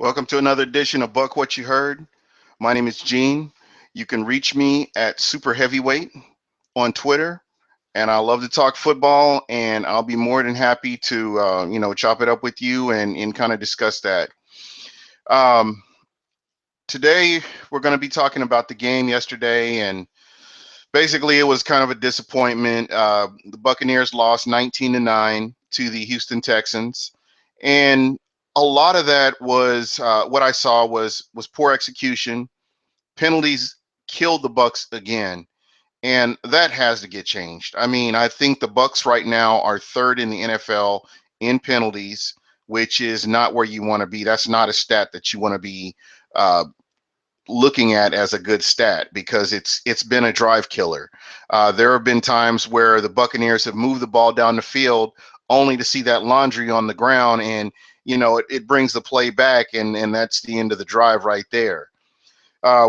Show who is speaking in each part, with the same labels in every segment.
Speaker 1: Welcome to another edition of Buck What You Heard. My name is Gene. You can reach me at Super Heavyweight on Twitter, and I love to talk football, and I'll be more than happy to chop it up with you and kind of discuss that. Um, Today we're going to be talking about the game yesterday, and basically it was kind of a disappointment. The Buccaneers lost 19-9 to the Houston Texans, and a lot of that was what I saw was poor execution. Penalties killed the Bucks again, and that has to get changed. I mean, I think the Bucks right now are third in the NFL in penalties, which is not where you want to be. That's not a stat that you want to be uh, looking at as a good stat because it's been a drive killer. There have been times where the Buccaneers have moved the ball down the field only to see that laundry on the ground, and it brings the play back, and that's the end of the drive right there.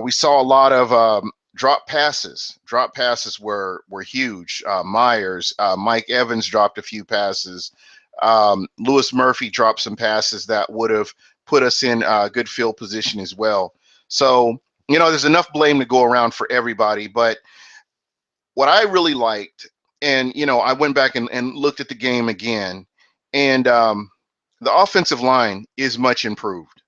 Speaker 1: We saw a lot of drop passes. Drop passes were huge. Myers, Mike Evans dropped a few passes. Lewis Murphy dropped some passes that would have put us in good field position as well. So, there's enough blame to go around for everybody. But what I really liked, and, I went back and looked at the game again, and the offensive line is much improved.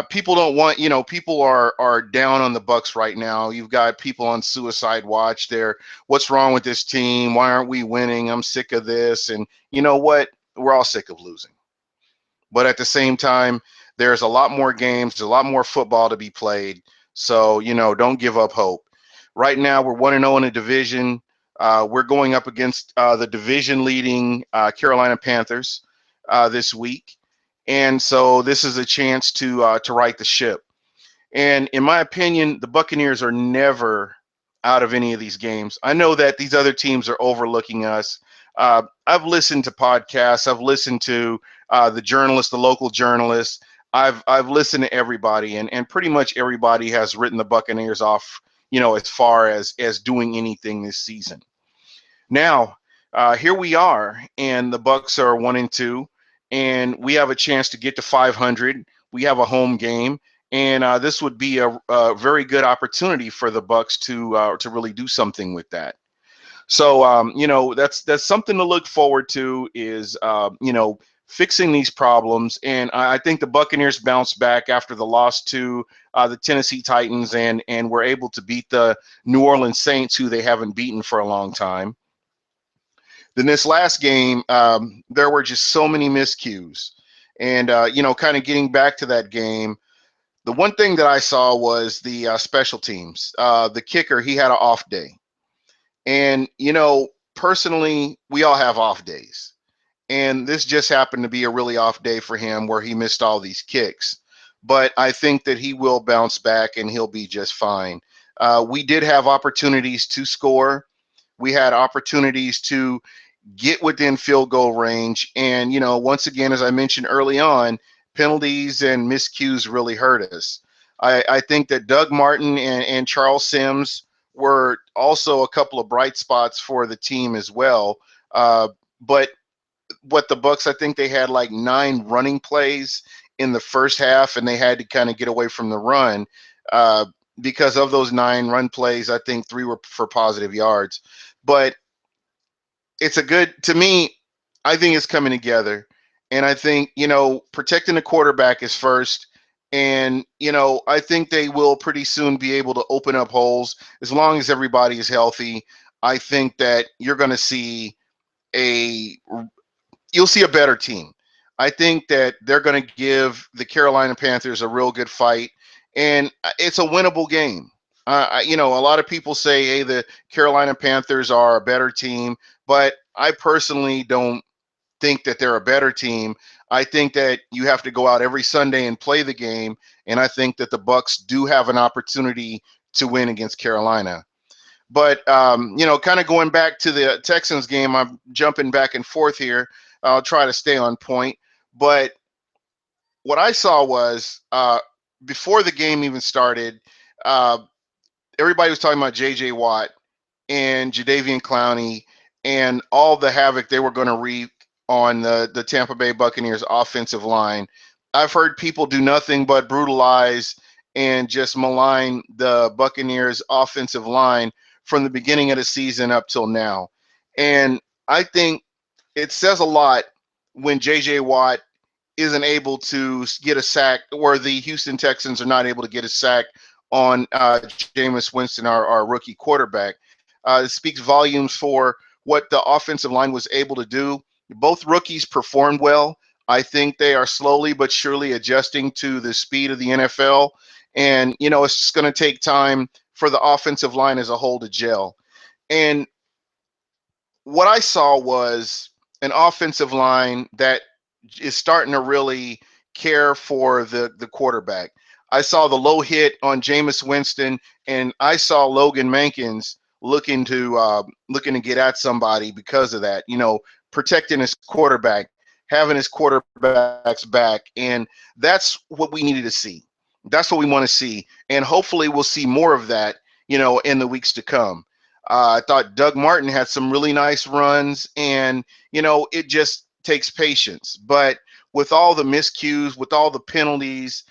Speaker 1: People don't want, people are down on the Bucks right now. You've got people on suicide watch. They're, what's wrong with this team? Why aren't we winning? I'm sick of this. And you know what? We're all sick of losing. But at the same time, there's a lot more games, there's a lot more football to be played. So, don't give up hope. Right now, we're 1-0 in the division. We're going up against the division leading Carolina Panthers this week. And so this is a chance to right the ship. And in my opinion, the Buccaneers are never out of any of these games. I know that these other teams are overlooking us. I've listened to podcasts. I've listened to the journalists, the local journalists. I've listened to everybody, and pretty much everybody has written the Buccaneers off, as far as doing anything this season. Now, here we are, and the Bucks are 1-2, and we have a chance to get to 500. We have a home game, and this would be a very good opportunity for the Bucks to really do something with that. So, that's something to look forward to. Is fixing these problems, and I think the Buccaneers bounced back after the loss to the Tennessee Titans, and were able to beat the New Orleans Saints, who they haven't beaten for a long time. Then this last game, there were just so many miscues. And, kind of getting back to that game, the one thing that I saw was the special teams. The kicker, he had an off day. And, personally, we all have off days. And this just happened to be a really off day for him where he missed all these kicks. But I think that he will bounce back and he'll be just fine. We did have opportunities to score. We had opportunities to get within field goal range. And, once again, as I mentioned early on, penalties and miscues really hurt us. I think that Doug Martin and Charles Sims were also a couple of bright spots for the team as well. But what the Bucks, I think they had like 9 running plays in the first half, and they had to kind of get away from the run. Because of those 9 run plays, I think 3 were for positive yards. But it's a good, to me, I think it's coming together. And I think, protecting the quarterback is first. And, I think they will pretty soon be able to open up holes as long as everybody is healthy. I think that you're going to see a you'll see a better team. I think that they're going to give the Carolina Panthers a real good fight, and it's a winnable game. A lot of people say, hey, the Carolina Panthers are a better team, but I personally don't think that they're a better team. I think that you have to go out every Sunday and play the game, and I think that the Bucks do have an opportunity to win against Carolina. But kind of going back to the Texans game, I'm jumping back and forth here. I'll try to stay on point. But what I saw was before the game even started, uh, everybody was talking about J.J. Watt and Jadeveon Clowney and all the havoc they were going to wreak on the Tampa Bay Buccaneers offensive line. I've heard people do nothing but brutalize and just malign the Buccaneers offensive line from the beginning of the season up till now. And I think it says a lot when JJ Watt isn't able to get a sack, or the Houston Texans are not able to get a sack on Jameis Winston, our rookie quarterback. It speaks volumes for what the offensive line was able to do. Both rookies performed well. I think they are slowly but surely adjusting to the speed of the NFL. And, it's just going to take time for the offensive line as a whole to gel. And what I saw was an offensive line that is starting to really care for the quarterback. I saw the low hit on Jameis Winston, and I saw Logan Mankins looking to get at somebody because of that. Protecting his quarterback, having his quarterback's back, and that's what we needed to see. That's what we want to see, and hopefully we'll see more of that. In the weeks to come. I thought Doug Martin had some really nice runs, and it just takes patience. But with all the miscues, with all the penalties,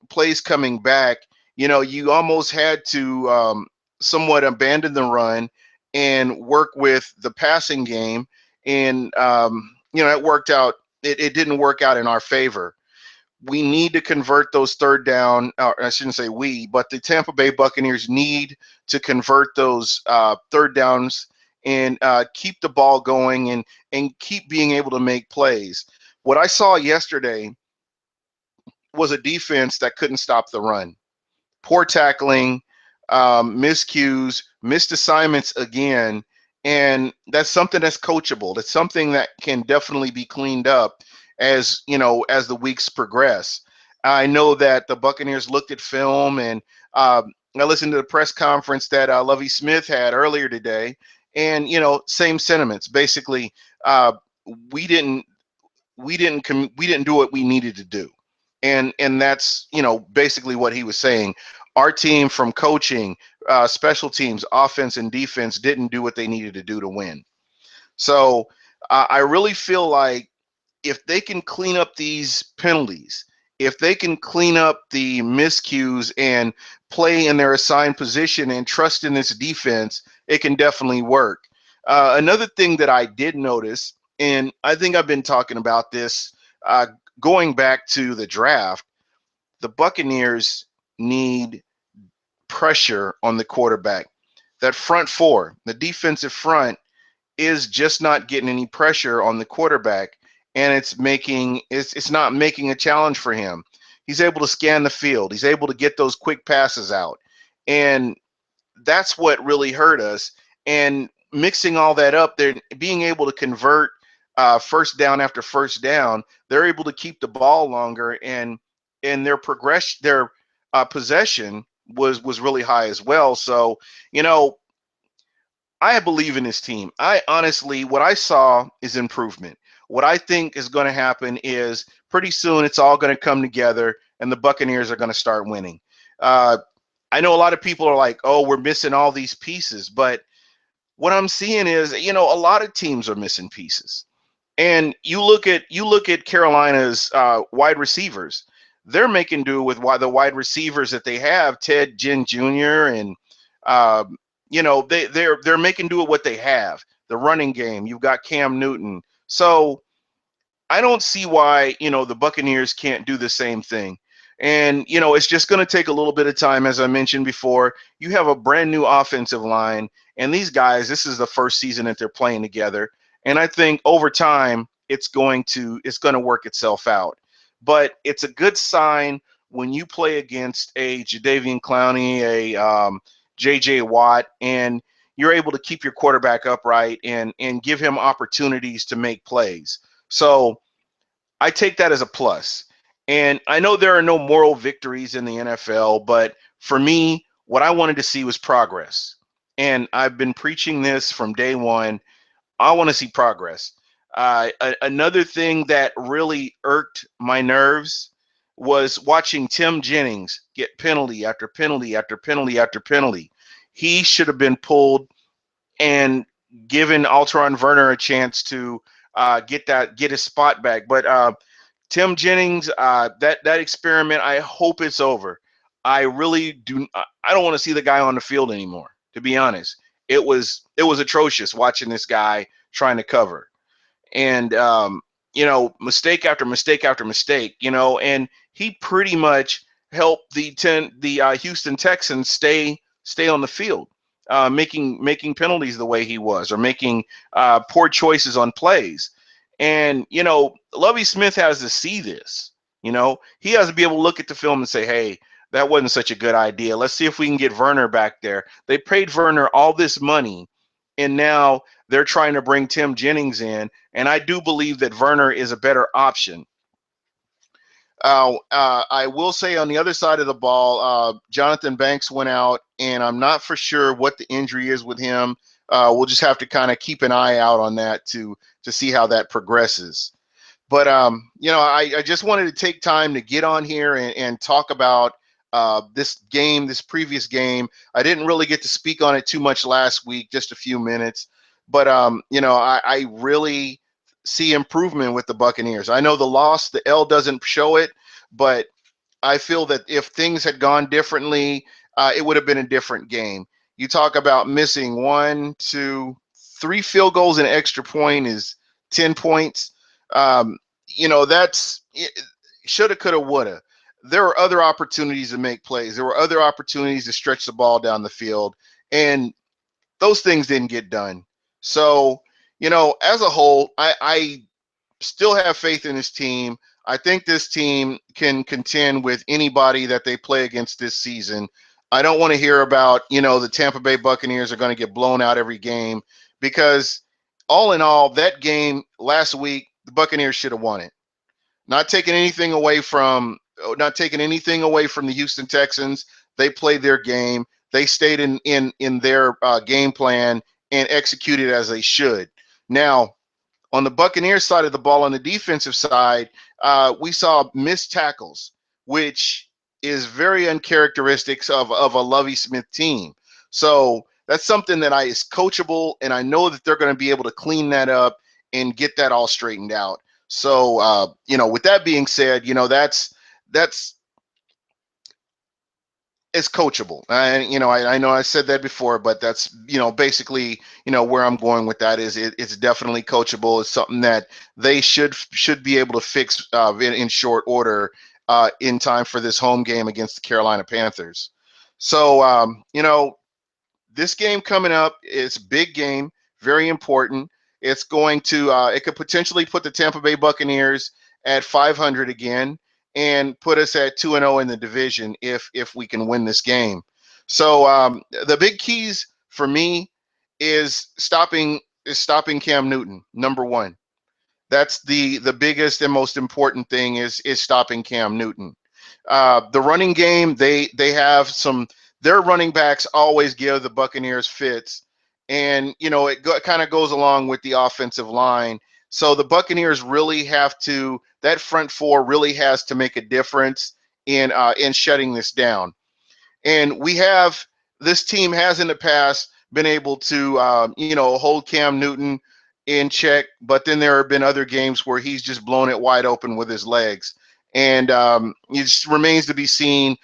Speaker 1: plays coming back, you almost had to somewhat abandon the run and work with the passing game, and it worked out. It didn't work out in our favor. We need to convert those third down, or I shouldn't say we, but the Tampa Bay Buccaneers need to convert those third downs and keep the ball going and keep being able to make plays. What I saw yesterday was a defense that couldn't stop the run. Poor tackling, miscues, missed assignments again, and that's something that's coachable. That's something that can definitely be cleaned up as the weeks progress. I know that the Buccaneers looked at film, and I listened to the press conference that Lovie Smith had earlier today, and same sentiments. Basically, uh, we didn't we didn't do what we needed to do, and that's basically what he was saying. Our team, from coaching, special teams, offense, and defense, didn't do what they needed to do to win. So I really feel like if they can clean up these penalties, if they can clean up the miscues and play in their assigned position and trust in this defense, it can definitely work. Another thing that I did notice, and I think I've been talking about this going back to the draft, the Buccaneers need pressure on the quarterback. That front four, the defensive front, is just not getting any pressure on the quarterback, and it's not making a challenge for him. He's able to scan the field. He's able to get those quick passes out, and that's what really hurt us. And mixing all that up, they're being able to convert first down after first down. They're able to keep the ball longer, and their possession was really high as well. So you know I believe in this team. I honestly, what I saw is improvement. What I think is going to happen is pretty soon it's all going to come together and the Buccaneers are going to start winning. Uh, I know a lot of people are like, oh, we're missing all these pieces. But what I'm seeing is, a lot of teams are missing pieces. And you look at Carolina's wide receivers. They're making do with the wide receivers that they have, Ted Ginn Jr. and uh, they're making do with what they have. The running game. You've got Cam Newton. So I don't see why, the Buccaneers can't do the same thing. And, it's just going to take a little bit of time. As I mentioned before, you have a brand new offensive line, and these guys, this is the first season that they're playing together. And I think over time, it's going to work itself out. But it's a good sign when you play against a Jadeveon Clowney, a J.J. Watt, and you're able to keep your quarterback upright and give him opportunities to make plays. So I take that as a plus. And I know there are no moral victories in the NFL, but for me, what I wanted to see was progress. And I've been preaching this from day one. I want to see progress. Another thing that really irked my nerves was watching Tim Jennings get penalty after penalty after penalty after penalty. He should have been pulled and given Alteron Werner a chance to get his spot back. But Tim Jennings, that experiment, I hope it's over. I really do. I don't want to see the guy on the field anymore. To be honest, it was atrocious watching this guy trying to cover, and mistake after mistake after mistake. And he pretty much helped the Houston Texans stay on the field, making penalties the way he was, or making poor choices on plays. And Lovie Smith has to see this. He has to be able to look at the film and say, "Hey, that wasn't such a good idea. Let's see if we can get Werner back there." They paid Werner all this money, and now they're trying to bring Tim Jennings in, and I do believe that Werner is a better option. I will say on the other side of the ball, Jonathan Banks went out, and I'm not for sure what the injury is with him. We'll just have to kind of keep an eye out on that to see how that progresses. But I just wanted to take time to get on here and talk about this game, this previous game. I didn't really get to speak on it too much last week, just a few minutes. But I really see improvement with the Buccaneers. I know the loss, the L doesn't show it, but I feel that if things had gone differently, it would have been a different game. You talk about missing 1, 2, 3 field goals and extra point is 10 points. That's shoulda, coulda, woulda. There were other opportunities to make plays. There were other opportunities to stretch the ball down the field, and those things didn't get done. So, as a whole, I still have faith in this team. I think this team can contend with anybody that they play against this season. I don't want to hear about, the Tampa Bay Buccaneers are going to get blown out every game, because all in all, that game last week, the Buccaneers should have won it. Not taking anything away from the Houston Texans. They played their game. They stayed in their game plan and executed as they should. Now, on the Buccaneers side of the ball, on the defensive side, we saw missed tackles, which is very uncharacteristic of a Lovie Smith team. So that's something that is coachable, and I know that they're going to be able to clean that up and get that all straightened out. So, with that being said, that's it's coachable. I know I said that before, but that's, basically, where I'm going with that is it's definitely coachable. It's something that they should be able to fix in short order in time for this home game against the Carolina Panthers. So, this game coming up is a big game, very important. It's going to it could potentially put the Tampa Bay Buccaneers at 500 again and put us at 2-0 in the division if we can win this game. So the big keys for me is stopping Cam Newton, number one. That's the biggest and most important thing is stopping Cam Newton. The running game, they have some. Their running backs always give the Buccaneers fits, and it kind of goes along with the offensive line. So the Buccaneers really have to. That front four really has to make a difference in shutting this down. And this team has in the past been able to hold Cam Newton in check, but then there have been other games where he's just blown it wide open with his legs. And it just remains to be seen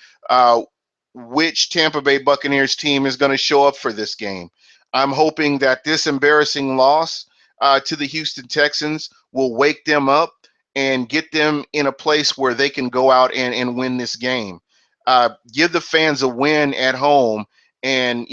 Speaker 1: which Tampa Bay Buccaneers team is going to show up for this game. I'm hoping that this embarrassing loss to the Houston Texans will wake them up and get them in a place where they can go out and win this game. Give the fans a win at home, and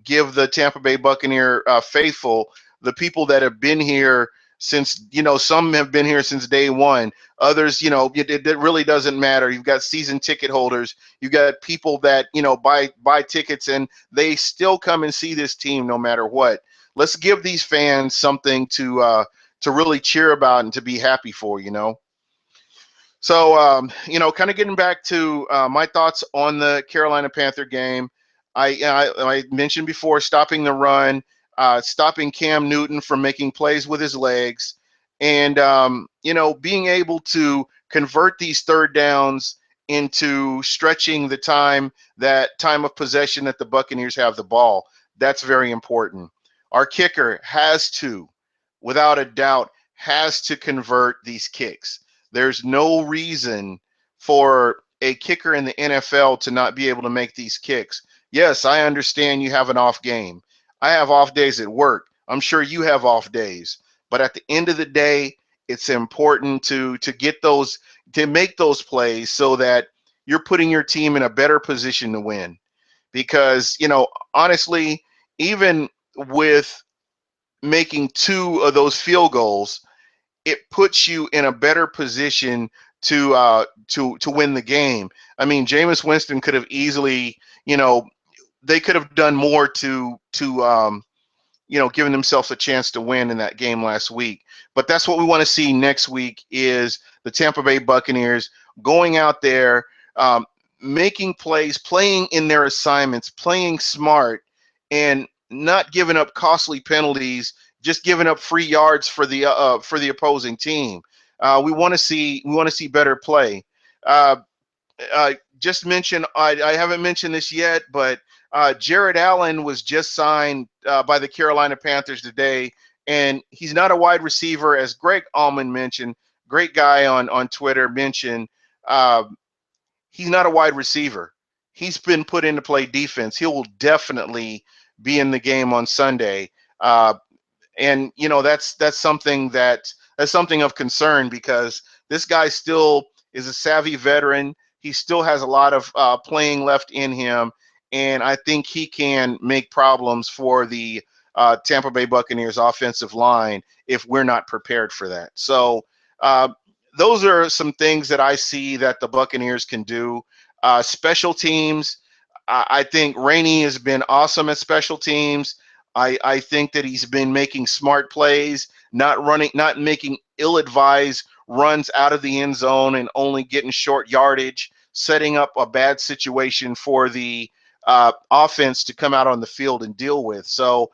Speaker 1: give the Tampa Bay Buccaneer faithful, the people that have been here since, some have been here since day one. Others, it really doesn't matter. You've got season ticket holders. You've got people that, buy tickets, and they still come and see this team no matter what. Let's give these fans something to really cheer about and to be happy for, So, kind of getting back to my thoughts on the Carolina Panther game. I mentioned before stopping the run, stopping Cam Newton from making plays with his legs, and being able to convert these third downs into stretching the time of possession that the Buccaneers have the ball. That's very important. Our kicker without a doubt, has to convert these kicks. There's no reason for a kicker in the NFL to not be able to make these kicks. Yes, I understand you have an off game. I have off days at work. I'm sure you have off days. But at the end of the day, it's important to get those, to make those plays so that you're putting your team in a better position to win. Because, honestly, even with making two of those field goals, it puts you in a better position to win the game. I mean, Jameis Winston could have easily, they could have done more to giving themselves a chance to win in that game last week. But that's what we want to see next week is the Tampa Bay Buccaneers going out there, um, making plays, playing in their assignments, playing smart, and not giving up costly penalties, just giving up free yards for the opposing team. We want to see better play. Uh, just mention, I haven't mentioned this yet, but Jared Allen was just signed by the Carolina Panthers today, and he's not a wide receiver, as Greg Allman mentioned. Great guy on Twitter mentioned uh, he's not a wide receiver. He's been put in to play defense. He will definitely be in the game on Sunday. Uh, and that's something of concern because this guy still is a savvy veteran. He still has a lot of playing left in him, and I think he can make problems for the Tampa Bay Buccaneers offensive line if we're not prepared for that. So uh, those are some things that I see that the Buccaneers can do. Special teams, I think Rainey has been awesome at special teams. I think that he's been making smart plays, not making ill-advised runs out of the end zone and only getting short yardage, setting up a bad situation for the offense to come out on the field and deal with. So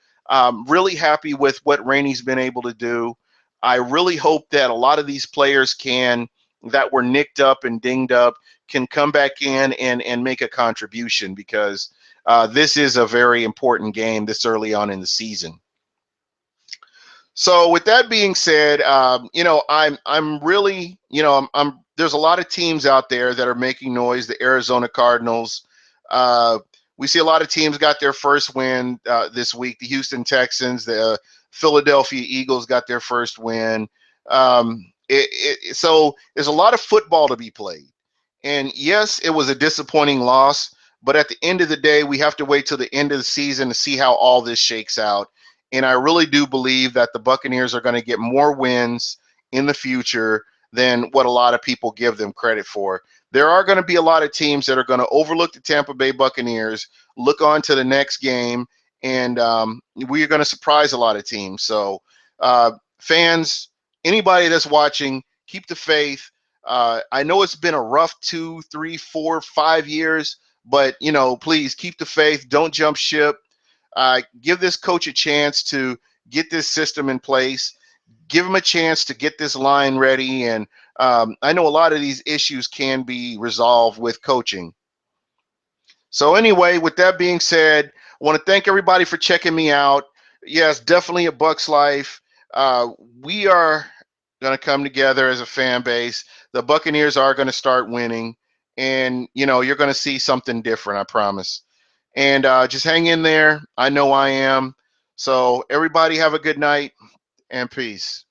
Speaker 1: really happy with what Rainey's been able to do. I really hope that a lot of these players that were nicked up and dinged up can come back in and make a contribution because this is a very important game this early on in the season. So with that being said, I'm really, there's a lot of teams out there that are making noise. The Arizona Cardinals. Uh, we see a lot of teams got their first win this week. The Houston Texans, the Philadelphia Eagles got their first win. So there's a lot of football to be played. And yes, it was a disappointing loss, but at the end of the day, we have to wait till the end of the season to see how all this shakes out. And I really do believe that the Buccaneers are going to get more wins in the future than what a lot of people give them credit for. There are going to be a lot of teams that are going to overlook the Tampa Bay Buccaneers, look on to the next game, and we are going to surprise a lot of teams. So, fans, anybody that's watching, keep the faith. I know it's been a rough 2, 3, 4, 5 years, but please keep the faith. Don't jump ship. Give this coach a chance to get this system in place. Give him a chance to get this line ready. And I know a lot of these issues can be resolved with coaching. So anyway, with that being said, I want to thank everybody for checking me out. Yes, definitely a Bucks life. We are going to come together as a fan base. The Buccaneers are going to start winning, and you're going to see something different. I promise. And just hang in there. I know I am. So everybody have a good night and peace.